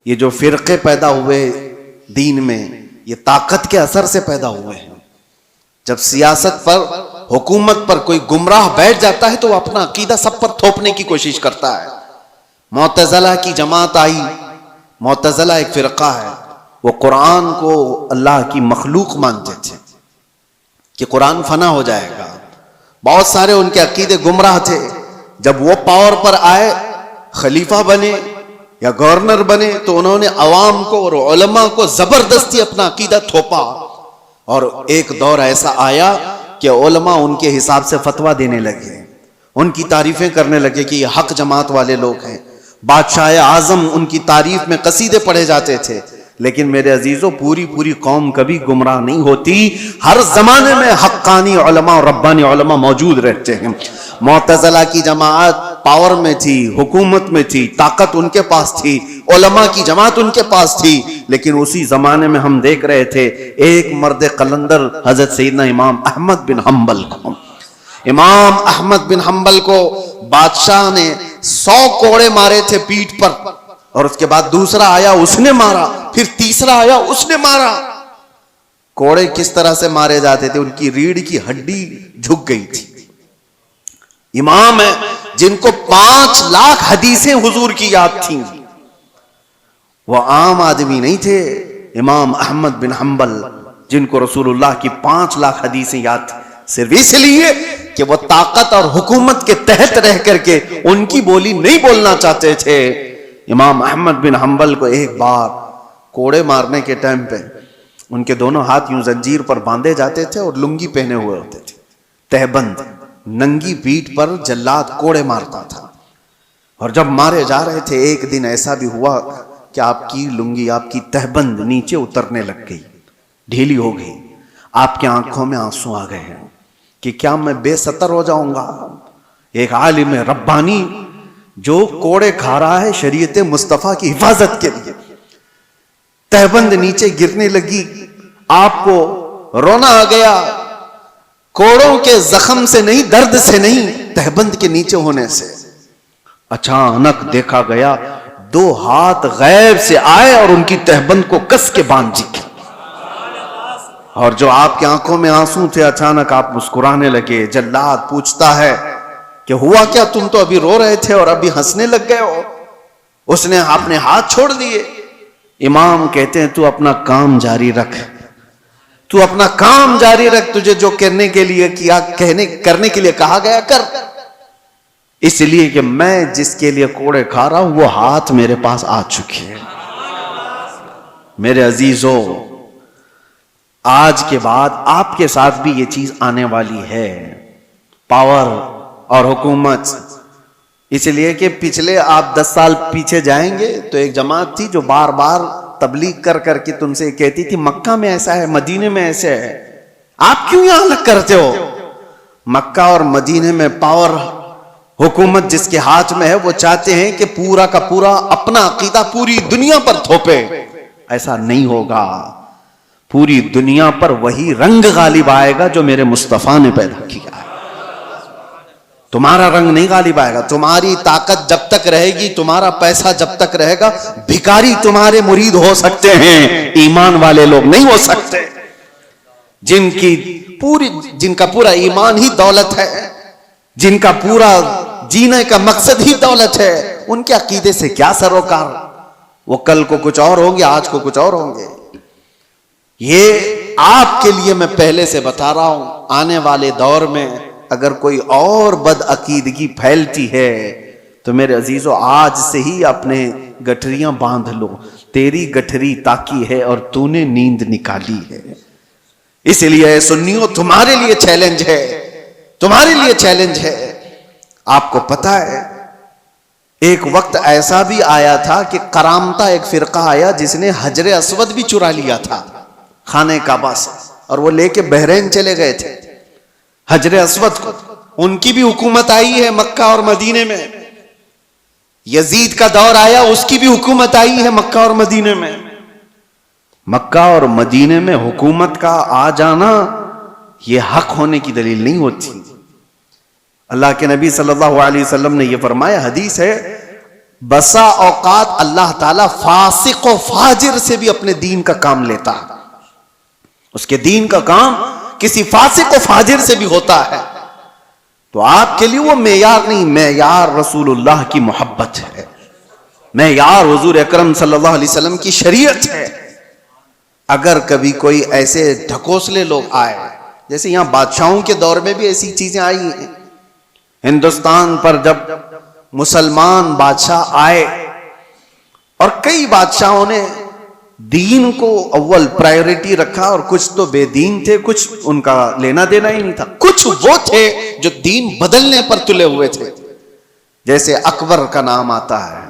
یہ جو فرقے پیدا ہوئے دین میں، یہ طاقت کے اثر سے پیدا ہوئے ہیں۔ جب سیاست پر، حکومت پر کوئی گمراہ بیٹھ جاتا ہے تو وہ اپنا عقیدہ سب پر تھوپنے کی کوشش کرتا ہے۔ معتزلہ کی جماعت آئی، معتزلہ ایک فرقہ ہے، وہ قرآن کو اللہ کی مخلوق مانتے تھے کہ قرآن فنا ہو جائے گا۔ بہت سارے ان کے عقیدے گمراہ تھے۔ جب وہ پاور پر آئے، خلیفہ بنے یا گورنر بنے، تو انہوں نے عوام کو اور علماء کو زبردستی اپنا عقیدہ تھوپا، اور ایک دور ایسا آیا کہ علماء ان کے حساب سے فتویٰ دینے لگے، ان کی تعریفیں کرنے لگے کہ یہ حق جماعت والے لوگ ہیں۔ بادشاہ اعظم ان کی تعریف میں قصیدے پڑھے جاتے تھے۔ لیکن میرے عزیزوں، پوری قوم کبھی گمراہ نہیں ہوتی، ہر زمانے میں حقانی علماء اور ربانی علماء موجود رہتے ہیں۔ معتزلہ کی جماعت پاور میں تھی، حکومت میں تھی، طاقت ان کے پاس تھی، علماء کی جماعت ان کے پاس تھی، لیکن اسی زمانے میں ہم دیکھ رہے تھے ایک مرد قلندر حضرت سیدنا امام احمد بن حنبل کو، امام احمد بن حنبل کو بادشاہ نے 100 کوڑے مارے تھے پیٹھ پر، اور اس کے بعد دوسرا آیا اس نے مارا، پھر تیسرا آیا اس نے مارا۔ کوڑے کس طرح سے مارے جاتے تھے؟ ان کی ریڑھ کی ہڈی جھک گئی تھی۔ امام ہے جن کو 5 لاکھ حدیثیں حضور کی یاد تھیں، وہ عام آدمی نہیں تھے۔ امام احمد بن حنبل جن کو رسول اللہ کی 5 لاکھ حدیثیں یاد تھیں، صرف اس لیے کہ وہ طاقت اور حکومت کے تحت رہ کر کے ان کی بولی نہیں بولنا چاہتے تھے۔ امام احمد بن حنبل کو ایک بار کوڑے مارنے کے ٹائم پہ ان کے دونوں ہاتھ یوں زنجیر پر باندھے جاتے تھے اور لنگی پہنے ہوئے ہوتے تھے، تہبند، ننگی پیٹھ پر جلاد کوڑے مارتا تھا۔ اور جب مارے جا رہے تھے، ایک دن ایسا بھی ہوا کہ آپ کی لنگی، آپ کی تہبند نیچے اترنے لگ گئی، ڈھیلی ہو گئی، آپ کی آنکھوں میں آنسو آ گئے ہیں کہ کیا میں بے ستر ہو جاؤں گا؟ ایک عالم ربانی جو کوڑے کھا رہا ہے شریعت مصطفیٰ کی حفاظت کے لیے، تہبند نیچے گرنے لگی، آپ کو رونا آ گیا، کوڑوں کے زخم سے نہیں، درد سے نہیں، تہبند کے نیچے ہونے سے۔ اچانک دیکھا گیا 2 ہاتھ غیب سے آئے اور ان کی تہبند کو کس کے باندھ دی، اور جو آپ کی آنکھوں میں آنسو تھے، اچانک آپ مسکرانے لگے۔ جلاد پوچھتا ہے کہ ہوا کیا؟ تم تو ابھی رو رہے تھے اور ابھی ہنسنے لگ گئے ہو۔ اس نے اپنے ہاتھ چھوڑ دیے۔ امام کہتے ہیں تو اپنا کام جاری رکھ، تو اپنا کام جاری رکھ، تجھے جو کرنے کے لیے کیا، کرنے کے لیے کہا گیا کر، اس لیے کہ میں جس کے لیے کوڑے کھا رہا ہوں وہ ہاتھ میرے پاس آ چکے ہیں۔ میرے عزیزوں، آج کے بعد آپ کے ساتھ بھی یہ چیز آنے والی ہے، پاور اور حکومت۔ اس لیے کہ پچھلے آپ 10 سال پیچھے جائیں گے تو ایک جماعت تھی جو بار بار تبلیغ کر کر کے تم سے کہتی تھی مکہ میں ایسا ہے، مدینے میں ایسے ہے، آپ کیوں یہاں الگ کرتے ہو؟ مکہ اور مدینے میں پاور، حکومت جس کے ہاتھ میں ہے، وہ چاہتے ہیں کہ پورا کا پورا اپنا عقیدہ پوری دنیا پر تھوپے۔ ایسا نہیں ہوگا، پوری دنیا پر وہی رنگ غالب آئے گا جو میرے مصطفیٰ نے پیدا کیا ہے۔ تمہارا رنگ نہیں غالب آئے گا۔ تمہاری طاقت جب تک رہے گی، تمہارا پیسہ جب تک رہے گا، بھکاری تمہارے مرید ہو سکتے ہیں، ایمان والے لوگ نہیں ہو سکتے۔ جن کا پورا ایمان ہی دولت ہے، جن کا پورا جینے کا مقصد ہی دولت ہے، ان کے عقیدے سے کیا سروکار؟ وہ کل کو کچھ اور ہوں گے، آج کو کچھ اور ہوں گے۔ یہ آپ کے لیے میں پہلے سے بتا رہا ہوں، آنے والے دور میں اگر کوئی اور بد عقیدگی پھیلتی ہے تو میرے عزیزو آج سے ہی اپنے گٹھریاں باندھ لو، تیری گٹھری تاکی ہے اور تو نے نیند نکالی ہے۔ اس لیے سنیوں، تمہارے لیے چیلنج ہے، تمہارے لیے چیلنج ہے۔ آپ کو پتا ہے ایک وقت ایسا بھی آیا تھا کہ کرامتا ایک فرقہ آیا جس نے حجر اسود بھی چرا لیا تھا خانہ کعبہ سے، اور وہ لے کے بحرین چلے گئے تھے حجر اسود کو۔ ان کی بھی حکومت آئی ہے مکہ اور مدینے میں۔ یزید کا دور آیا، اس کی بھی حکومت آئی ہے مکہ اور مدینے میں۔ مکہ اور مدینے میں حکومت کا آ جانا یہ حق ہونے کی دلیل نہیں ہوتی۔ اللہ کے نبی صلی اللہ علیہ وسلم نے یہ فرمایا، حدیث ہے، بسا اوقات اللہ تعالیٰ فاسق و فاجر سے بھی اپنے دین کا کام لیتا ہے. اس کے دین کا کام کسی فاسق و فاجر سے بھی ہوتا ہے. تو آپ کے لیے وہ معیار نہیں، معیار رسول اللہ کی محبت ہے، معیار حضور اکرم صلی اللہ علیہ وسلم کی شریعت ہے. اگر کبھی کوئی ایسے ڈھکوسلے لوگ آئے، جیسے یہاں بادشاہوں کے دور میں بھی ایسی چیزیں آئی ہیں. ہندوستان پر جب مسلمان بادشاہ آئے اور کئی بادشاہوں نے دین کو اول پرائیورٹی رکھا، اور کچھ تو بے دین تھے، کچھ ان کا لینا دینا ہی نہیں تھا، کچھ وہ تھے جو دین بدلنے پر تلے ہوئے تھے. جیسے اکبر کا نام آتا ہے.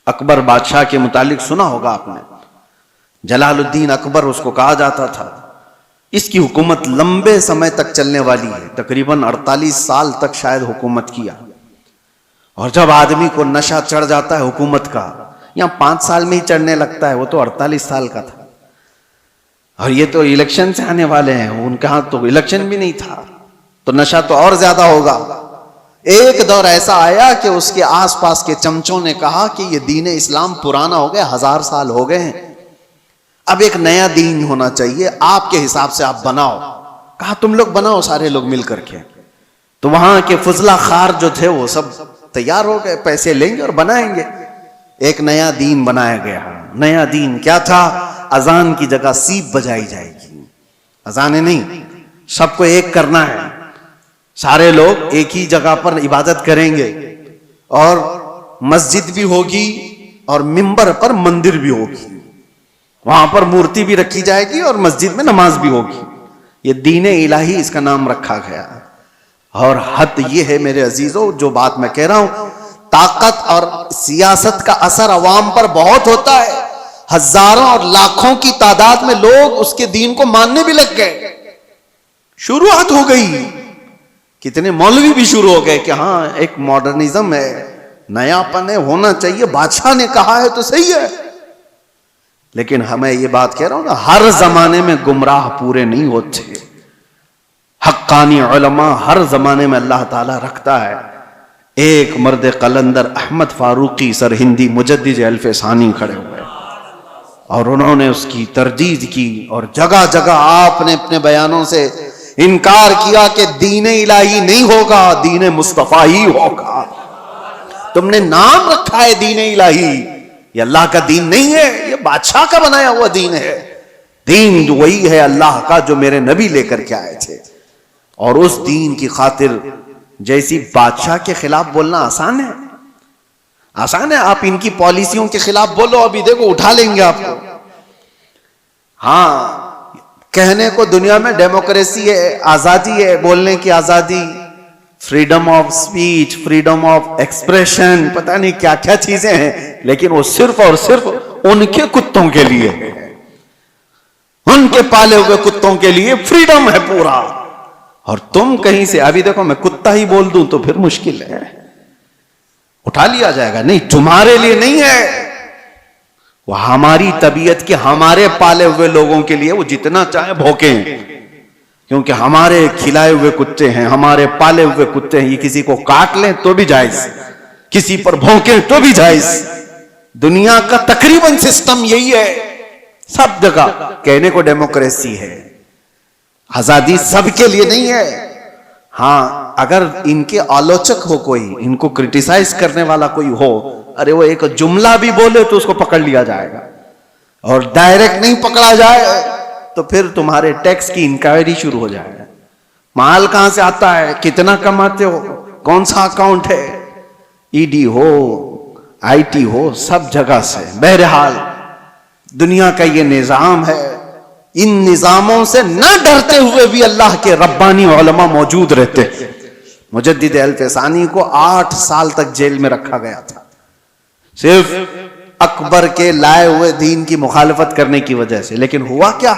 اکبر بادشاہ کے متعلق سنا ہوگا آپ نے، جلال الدین اکبر اس کو کہا جاتا تھا. اس کی حکومت لمبے سمے تک چلنے والی ہے، تقریباً 48 سال تک شاید حکومت کیا. اور جب آدمی کو نشہ چڑھ جاتا ہے حکومت کا، یہاں 5 سال میں ہی چڑھنے لگتا ہے، وہ تو 48 سال کا تھا. اور یہ تو الیکشن سے آنے والے ہیں، ان کے ہاں تو الیکشن بھی نہیں تھا، تو نشہ تو اور زیادہ ہوگا. ایک دور ایسا آیا کہ اس کے آس پاس کے چمچوں نے کہا کہ یہ دین اسلام پرانا ہو گیا، 1000 سال ہو گئے ہیں، اب ایک نیا دین ہونا چاہیے، آپ کے حساب سے آپ بناؤ. کہا تم لوگ بناؤ، سارے لوگ مل کر کے. تو وہاں کے فضلہ خار جو تھے وہ سب تیار ہو گئے، پیسے لیں گے اور بنائیں گے. ایک نیا دین بنایا گیا. نیا دین کیا تھا؟ اذان کی جگہ سیپ بجائی جائے گی. اذانیں نہیں، سب کو ایک کرنا ہے، سارے لوگ ایک ہی جگہ پر عبادت کریں گے، اور مسجد بھی ہوگی اور ممبر پر مندر بھی ہوگی، وہاں پر مورتی بھی رکھی جائے گی اور مسجد میں نماز بھی ہوگی. یہ دین الہی اس کا نام رکھا گیا. اور حد یہ ہے میرے عزیزوں، جو بات میں کہہ رہا ہوں، طاقت اور سیاست کا اثر عوام پر بہت ہوتا ہے. ہزاروں اور لاکھوں کی تعداد میں لوگ اس کے دین کو ماننے بھی لگ گئے. شروعات ہو گئی، کتنے مولوی بھی شروع ہو گئے کہ ہاں ایک ماڈرنزم ہے، نیا پن ہے، ہونا چاہیے، بادشاہ نے کہا ہے تو صحیح ہے. لیکن ہمیں یہ بات کہہ رہا ہوں نا، ہر زمانے میں گمراہ پورے نہیں ہوتے. حقانی علماء ہر زمانے میں اللہ تعالیٰ رکھتا ہے. ایک مرد قلندر احمد فاروقی سرہندی مجدد الف ثانی کھڑے ہوئے اور انہوں نے اس کی تردید کی، اور جگہ جگہ آپ نے اپنے بیانوں سے انکار کیا کہ دین الہی نہیں ہوگا، دین مصطفیٰ ہی ہوگا. تم نے نام رکھا ہے دین الہی، یہ اللہ کا دین نہیں ہے، یہ بادشاہ کا بنایا ہوا دین ہے. دین وہی ہے اللہ کا جو میرے نبی لے کر کے آئے تھے. اور اس دین کی خاطر جیسی بادشاہ کے خلاف بولنا آسان ہے؟ آسان ہے؟ آپ ان کی پالیسیوں کے خلاف بولو، ابھی دیکھو اٹھا لیں گے آپ کو. ہاں کہنے کو دنیا میں ڈیموکریسی ہے، آزادی ہے، بولنے کی آزادی، freedom of speech, freedom of expression, پتہ نہیں کیا کیا چیزیں ہیں، لیکن وہ صرف اور صرف ان کے کتوں کے لیے، ان کے پالے ہوئے کتوں کے لیے فریڈم ہے پورا. اور تم کہیں سے ابھی دیکھو میں کتا ہی بول دوں تو پھر مشکل ہے، اٹھا لیا جائے گا. نہیں، تمہارے لیے نہیں ہے، وہ ہماری طبیعت کے ہمارے پالے ہوئے لوگوں کے لیے، وہ جتنا چاہے بھوکیں، کیونکہ ہمارے کھلائے ہوئے کتے ہیں، ہمارے پالے ہوئے کتے ہیں. یہ کسی کو کاٹ لیں تو بھی جائز، کسی پر بھونکیں تو بھی جائز. دنیا کا تقریباً سسٹم یہی ہے، سب جگہ کہنے کو ڈیموکریسی ہے، آزادی سب کے لیے نہیں ہے. ہاں اگر ان کے آلوچک ہو کوئی، ان کو کرٹیسائز کرنے والا کوئی ہو، ارے وہ ایک جملہ بھی بولے تو اس کو پکڑ لیا جائے گا، اور ڈائریکٹ نہیں پکڑا جائے تو پھر تمہارے ٹیکس کی انکوائری شروع ہو جائے گا. مال کہاں سے آتا ہے، کتنا کماتے ہو، کون سا اکاؤنٹ ہے، E D who, I T ہو، سب جگہ سے. بہرحال دنیا کا یہ نظام ہے. ان نظاموں سے نہ ڈرتے ہوئے بھی اللہ کے ربانی علماء موجود رہتے. مجدد الف ثانی کو 8 سال تک جیل میں رکھا گیا تھا، صرف اکبر کے لائے ہوئے دین کی مخالفت کرنے کی وجہ سے. لیکن ہوا کیا،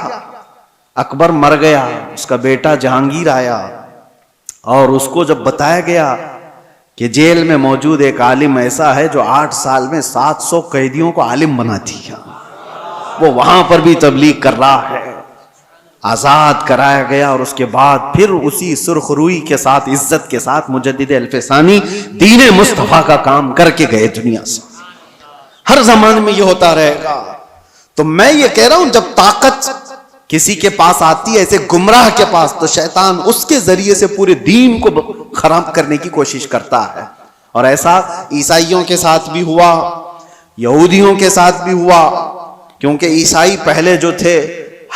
اکبر مر گیا، اس کا بیٹا جہانگیر آیا، اور اس کو جب بتایا گیا کہ جیل میں موجود ایک عالم ایسا ہے جو 8 سال میں 700 قیدیوں کو عالم بنا دیا، وہ وہاں پر بھی تبلیغ کر رہا ہے. آزاد کرایا گیا، اور اس کے بعد پھر اسی سرخ روئی کے ساتھ، عزت کے ساتھ مجدد الف ثانی دین مصطفیٰ کا کام کر کے گئے دنیا سے۔ ہر زمانے میں یہ ہوتا رہے گا۔ تو میں یہ کہہ رہا ہوں جب طاقت کسی کے پاس آتی ہے ایسے گمراہ کے پاس، تو شیطان اس کے ذریعے سے پورے دین کو خراب کرنے کی کوشش کرتا ہے۔ اور ایسا عیسائیوں کے ساتھ بھی ہوا، یہودیوں کے ساتھ بھی ہوا، کیونکہ عیسائی پہلے جو تھے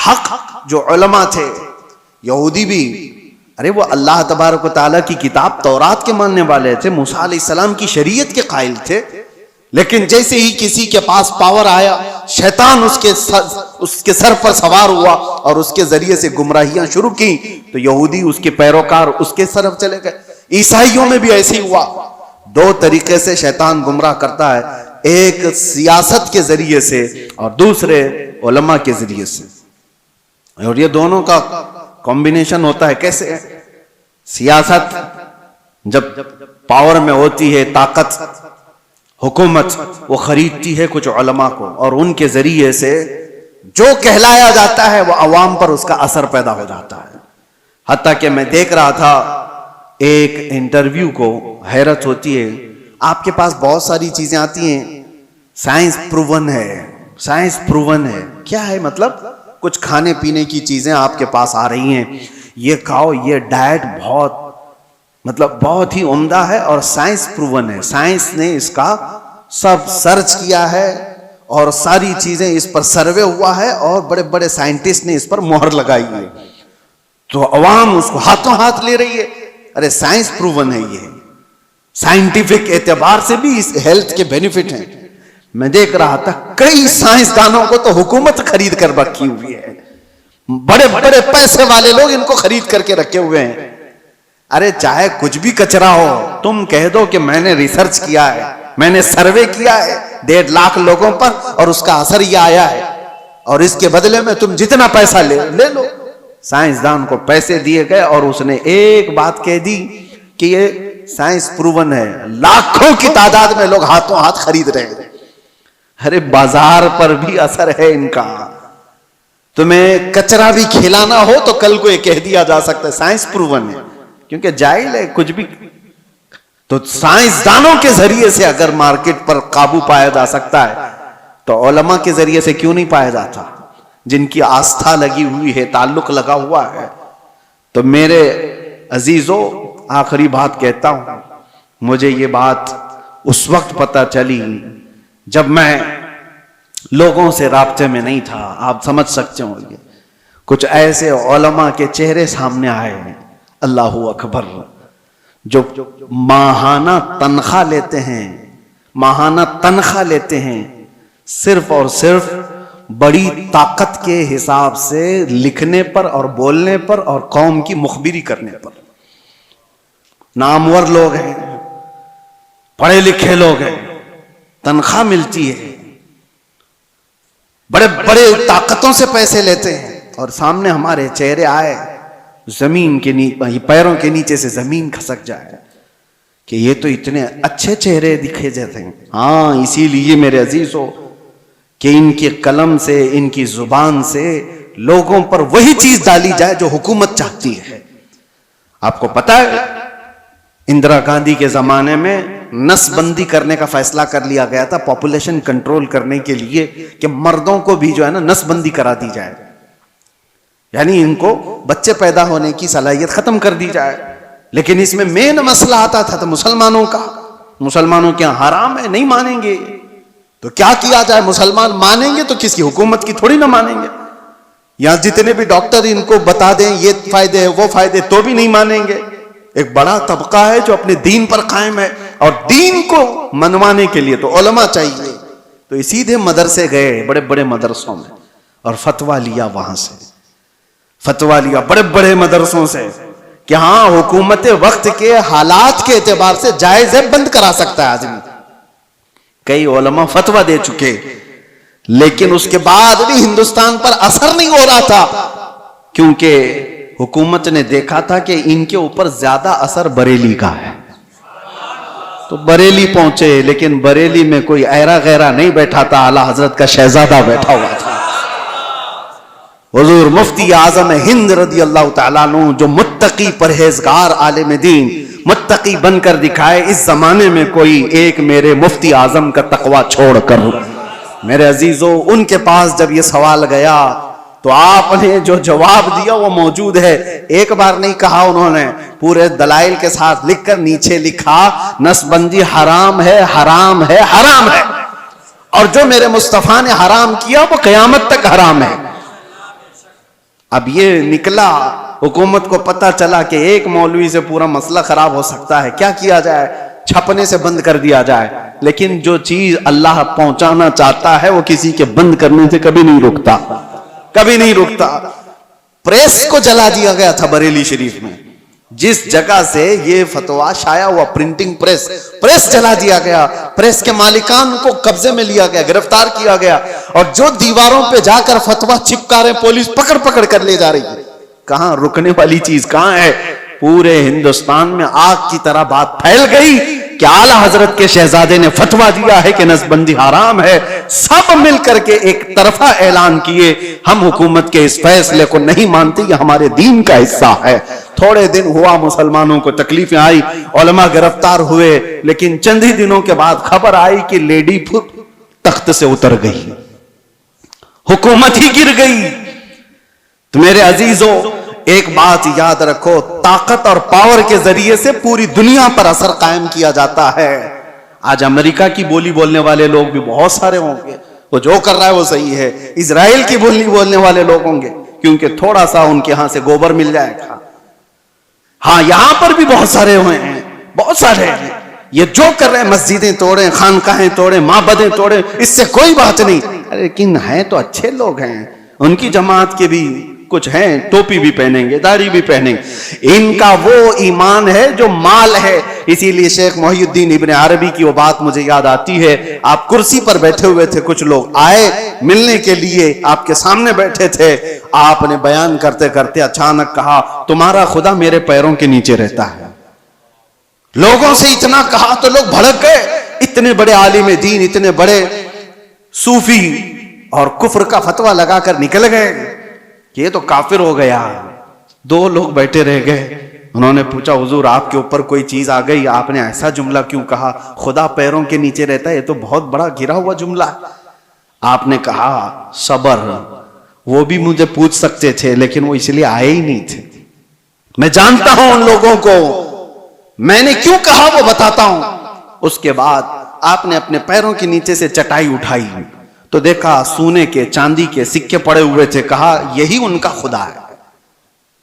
حق جو علماء تھے، یہودی بھی، ارے وہ اللہ تبارک و تعالیٰ کی کتاب تورات کے ماننے والے تھے، موسیٰ علیہ السلام کی شریعت کے قائل تھے، لیکن جیسے ہی کسی کے پاس پاور آیا، شیطان اس کے سر پر سوار ہوا اور اس کے ذریعے سے گمراہیاں شروع کی، تو یہودی اس کے پیروکار اس کے طرف چلے گئے۔ عیسائیوں میں بھی ایسے ہی ہوا۔ دو طریقے سے شیطان گمراہ کرتا ہے، ایک سیاست کے ذریعے سے اور دوسرے علماء کے ذریعے سے، اور یہ دونوں کا کمبینیشن ہوتا ہے۔ کیسے؟ سیاست جب پاور میں ہوتی ہے، طاقت حکومت وہ خریدتی ہے کچھ علماء کو، اور ان کے ذریعے سے جو کہلایا جاتا ہے وہ عوام پر اس کا اثر پیدا ہو جاتا ہے۔ حتیٰ کہ میں دیکھ رہا تھا ایک انٹرویو کو، حیرت ہوتی ہے، آپ کے پاس بہت ساری چیزیں آتی ہیں، سائنس پروون ہے، سائنس پروون ہے، کیا ہے مطلب؟ کچھ کھانے پینے کی چیزیں آپ کے پاس آ رہی ہیں، یہ کھاؤ، یہ ڈائٹ بہت ہی عمدہ ہے اور سائنس پروون ہے، سائنس نے اس کا سب سرچ کیا ہے اور ساری چیزیں اس پر سروے ہوا ہے اور بڑے بڑے سائنٹسٹ نے اس پر مہر لگائی ہے، تو عوام اس کو ہاتھوں ہاتھ لے رہی ہے۔ ارے سائنس پروون ہے، یہ سائنٹیفک اعتبار سے بھی اس ہیلتھ کے بینیفٹ ہیں۔ میں دیکھ رہا تھا کئی سائنسدانوں کو تو حکومت خرید کر رکھی ہوئی ہے، بڑے بڑے پیسے والے لوگ ان کو خرید کر کے رکھے ہوئے ہیں۔ ارے چاہے کچھ بھی کچرا ہو، تم کہہ دو کہ میں نے ریسرچ کیا ہے، میں نے سروے کیا ہے 1.5 لاکھ لوگوں پر اور اس کا اثر یہ آیا ہے، اور اس کے بدلے میں تم جتنا پیسہ لے لو۔ سائنسدان کو پیسے دیے گئے اور اس نے ایک بات کہہ دی کہ یہ سائنس پروون ہے، لاکھوں کی تعداد میں لوگ ہاتھوں ہاتھ خرید رہے ہیں۔ ارے بازار پر بھی اثر ہے ان کا۔ تمہیں کچرا بھی کھلانا ہو تو کل کو یہ کہہ دیا جا سکتا ہے سائنس پروون ہے، کیونکہ جاہل ہے کچھ بھی۔ تو سائنسدانوں کے ذریعے سے اگر مارکیٹ پر قابو پایا جا سکتا ہے تو علماء کے ذریعے سے کیوں نہیں پایا جاتا، جن کی آستھا لگی ہوئی ہے، تعلق لگا ہوا ہے۔ تو میرے عزیزو، آخری بات کہتا ہوں، مجھے یہ بات اس وقت پتہ چلی جب میں لوگوں سے رابطے میں نہیں تھا، آپ سمجھ سکتے ہوں گے، کچھ ایسے علماء کے چہرے سامنے آئے ہیں، اللہ اکبر، جو ماہانہ تنخواہ لیتے ہیں صرف اور صرف بڑی طاقت کے حساب سے لکھنے پر اور بولنے پر اور قوم کی مخبری کرنے پر۔ نامور لوگ ہیں، پڑھے لکھے لوگ ہیں، تنخواہ ملتی ہے، بڑے بڑے طاقتوں سے پیسے لیتے ہیں، اور سامنے ہمارے چہرے آئے، زمین کے نیچے، پیروں کے نیچے سے زمین کھسک جائے کہ یہ تو اتنے اچھے چہرے دکھے جاتے ہیں۔ ہاں، اسی لیے میرے عزیزو کہ ان کے قلم سے، ان کی زبان سے لوگوں پر وہی چیز ڈالی جائے جو حکومت چاہتی ہے۔ آپ کو پتا ہے اندرا گاندھی کے زمانے میں نس بندی کرنے کا فیصلہ کر لیا گیا تھا، پاپولیشن کنٹرول کرنے کے لیے، کہ مردوں کو بھی جو ہے نا نس بندی کرا دی جائے، یعنی ان کو بچے پیدا ہونے کی صلاحیت ختم کر دی جائے۔ لیکن اس میں مین مسئلہ آتا تھا تو مسلمانوں کا، مسلمانوں کے یہاں حرام ہے، نہیں مانیں گے، تو کیا کیا جائے؟ مسلمان مانیں گے تو کسی حکومت کی تھوڑی نہ مانیں گے، یا جتنے بھی ڈاکٹر ان کو بتا دیں یہ فائدے ہیں وہ فائدے، تو بھی نہیں مانیں گے۔ ایک بڑا طبقہ ہے جو اپنے دین پر قائم ہے، اور دین کو منوانے کے لیے تو علماء چاہیے، تو یہ سیدھے مدرسے گئے، بڑے بڑے مدرسوں میں، اور فتویٰ لیا، وہاں سے فتویٰ لیا بڑے بڑے مدرسوں سے کہ ہاں حکومت وقت کے حالات کے اعتبار سے جائز ہے، بند کرا سکتا ہے آدمی۔ کئی علماء فتویٰ دے چکے، لیکن اس کے بعد بھی ہندوستان پر اثر نہیں ہو رہا تھا، کیونکہ حکومت نے دیکھا تھا کہ ان کے اوپر زیادہ اثر بریلی کا ہے، تو بریلی پہنچے، لیکن بریلی میں کوئی ایرا غیرہ نہیں بیٹھا تھا، اعلیٰ حضرت کا شہزادہ بیٹھا ہوا تھا۔ حضور مفتی اعظم ہند رضی اللہ تعالیٰ عنہ جو متقی پرہیزگار عالم دین متقی بن کر دکھائے، اس زمانے میں کوئی ایک میرے مفتی اعظم کا تقوی چھوڑ کر. میرے عزیزو، ان کے پاس جب یہ سوال گیا تو آپ نے جو جواب دیا وہ موجود ہے. ایک بار نہیں کہا انہوں نے، پورے دلائل کے ساتھ لکھ کر نیچے لکھا نسب بندی حرام ہے، حرام ہے، حرام ہے، اور جو میرے مصطفیٰ نے حرام کیا وہ قیامت تک حرام ہے. اب یہ نکلا، حکومت کو پتہ چلا کہ ایک مولوی سے پورا مسئلہ خراب ہو سکتا ہے، کیا کیا جائے؟ چھپنے سے بند کر دیا جائے. لیکن جو چیز اللہ پہنچانا چاہتا ہے وہ کسی کے بند کرنے سے کبھی نہیں رکتا، کبھی نہیں رکتا. پریس کو جلا دیا گیا تھا بریلی شریف میں، جس جگہ سے یہ فتویٰ شائع ہوا، پرنٹنگ پریس جلا دیا گیا. پریس کے مالکان کو قبضے میں لیا گیا، گرفتار کیا گیا، اور جو دیواروں پہ جا کر فتویٰ چپکا رہے پولیس پکڑ پکڑ کر لے جا رہی ہے. کہاں رکنے والی چیز کہاں ہے؟ پورے ہندوستان میں آگ کی طرح بات پھیل گئی کہ اعلیٰ حضرت کے شہزادے نے فتویٰ دیا ہے کہ نسب بندی حرام ہے. سب مل کر کے ایک طرفہ اعلان کیے، ہم حکومت کے اس فیصلے کو نہیں مانتے، یہ ہمارے دین کا حصہ ہے. تھوڑے دن ہوا، مسلمانوں کو تکلیفیں آئی، علماء گرفتار ہوئے، لیکن چند ہی دنوں کے بعد خبر آئی کہ لیڈی تخت سے اتر گئی، حکومت ہی گر گئی. تو میرے عزیزو، ایک بات یاد رکھو، طاقت اور پاور کے ذریعے سے پوری دنیا پر اثر قائم کیا جاتا ہے. آج امریکہ کی بولی بولنے والے لوگ بھی بہت سارے ہوں گے، وہ جو کر رہا ہے وہ صحیح ہے. اسرائیل کی بولی بولنے والے لوگ ہوں گے کیونکہ تھوڑا سا ان کے ہاں سے گوبر مل جائے گا. ہاں یہاں پر بھی بہت سارے ہوئے ہیں، بہت سارے ہیں. یہ جو کر رہے ہیں، مسجدیں توڑیں، خانقاہیں توڑیں، معبدیں توڑیں، اس سے کوئی بات نہیں. لیکن ہیں تو اچھے لوگ ہیں، ان کی جماعت کے بھی کچھ ہیں، ٹوپی بھی پہنیں گے، داڑھی بھی پہنیں گے. ان کا وہ ایمان ہے جو مال ہے. اسی لیے شیخ محی الدین ابن عربی کی وہ بات مجھے یاد آتی ہے. آپ کرسی پر بیٹھے ہوئے تھے، کچھ لوگ آئے ملنے کے لیے، آپ کے سامنے بیٹھے تھے. آپ نے بیان کرتے کرتے اچانک کہا تمہارا خدا میرے پیروں کے نیچے رہتا ہے. لوگوں سے اتنا کہا تو لوگ بھڑک گئے. اتنے بڑے عالم دین، اتنے بڑے صوفی، اور کفر کا فتویٰ لگا کر نکل گئے کہ یہ تو کافر ہو گیا. دو لوگ بیٹھے رہ گئے. انہوں نے پوچھا حضور آپ کے اوپر کوئی چیز آ گئی؟ آپ نے ایسا جملہ کیوں کہا، خدا پیروں کے نیچے رہتا ہے، یہ تو بہت بڑا گرا ہوا جملہ. آپ نے کہا صبر، وہ بھی مجھے پوچھ سکتے تھے لیکن وہ اس لیے آئے ہی نہیں تھے. میں جانتا ہوں ان لوگوں کو، میں نے کیوں کہا وہ بتاتا ہوں. اس کے بعد آپ نے اپنے پیروں کے نیچے سے چٹائی اٹھائی تو دیکھا سونے کے چاندی کے سکے پڑے ہوئے تھے. کہا یہی ان کا خدا ہے،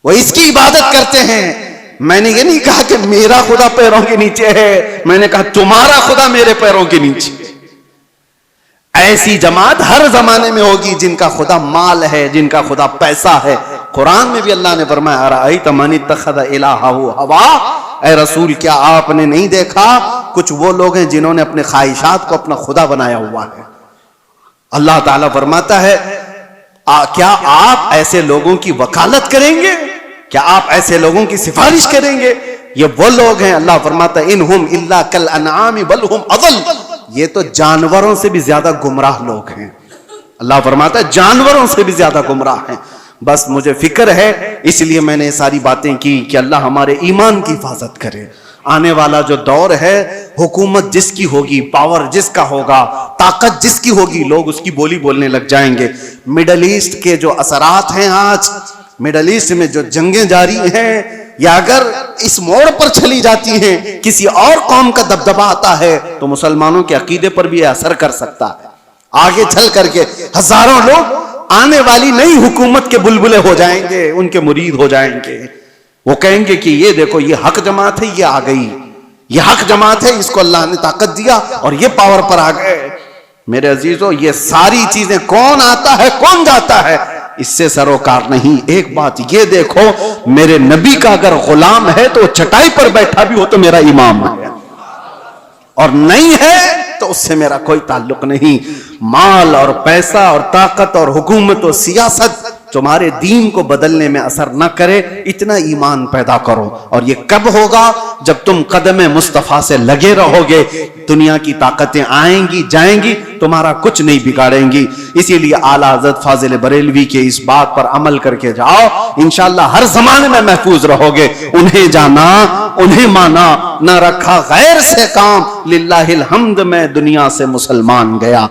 وہ اس کی عبادت کرتے ہیں. میں نے یہ نہیں کہا کہ میرا خدا پیروں کے نیچے ہے، میں نے کہا تمہارا خدا میرے پیروں کے نیچے. ایسی جماعت ہر زمانے میں ہوگی جن کا خدا مال ہے، جن کا خدا پیسہ ہے. قرآن میں بھی اللہ نے فرمایا ارأیت من اتخذ الہہ ہوا، اے رسول کیا آپ نے نہیں دیکھا کچھ وہ لوگ ہیں جنہوں نے اپنے خواہشات کو اپنا خدا بنایا ہوا ہے. اللہ تعالیٰ فرماتا ہے کیا آپ ایسے لوگوں کی وکالت کریں گے؟ کیا آپ ایسے لوگوں کی سفارش کریں گے؟ یہ وہ لوگ ہیں، اللہ فرماتا ہے انہم الا کالانعام بل ہم اضل، یہ تو جانوروں سے بھی زیادہ گمراہ لوگ ہیں. اللہ فرماتا ہے جانوروں سے بھی زیادہ گمراہ ہیں. بس مجھے فکر ہے، اس لیے میں نے یہ ساری باتیں کی کہ اللہ ہمارے ایمان کی حفاظت کرے. آنے والا جو دور ہے، حکومت جس کی ہوگی، پاور جس کا ہوگا، طاقت جس کی ہوگی، لوگ اس کی بولی بولنے لگ جائیں گے. مڈل ایسٹ کے جو اثرات ہیں، آج مڈل ایسٹ میں جو جنگیں جاری ہیں، یا اگر اس موڑ پر چلی جاتی ہیں، کسی اور قوم کا دبدبہ آتا ہے تو مسلمانوں کے عقیدے پر بھی اثر کر سکتا ہے. آگے چل کر کے ہزاروں لوگ آنے والی نئی حکومت کے بلبلے ہو جائیں گے، ان کے مرید ہو جائیں گے. وہ کہیں گے کہ یہ دیکھو یہ حق جماعت ہے، یہ آ گئی، یہ حق جماعت ہے، اس کو اللہ نے طاقت دیا اور یہ پاور پر آ گئے. میرے عزیزو، یہ ساری چیزیں کون آتا ہے کون جاتا ہے اس سے سروکار نہیں. ایک بات یہ دیکھو، میرے نبی کا اگر غلام ہے تو چٹائی پر بیٹھا بھی ہو تو میرا امام ہے، اور نہیں ہے تو اس سے میرا کوئی تعلق نہیں. مال اور پیسہ اور طاقت اور حکومت و سیاست تمہارے دین کو بدلنے میں اثر نہ کرے، اتنا ایمان پیدا کرو. اور یہ کب ہوگا؟ جب تم قدم مصطفیٰ سے لگے رہو گے. دنیا کی طاقتیں آئیں گی جائیں گی، تمہارا کچھ نہیں بگاڑیں گی. اسی لیے اعلیٰ حضرت فاضل بریلوی کے اس بات پر عمل کر کے جاؤ، انشاءاللہ ہر زمانے میں محفوظ رہو گے. انہیں جانا، انہیں مانا، نہ رکھا غیر سے کام، للہ الحمد میں دنیا سے مسلمان گیا.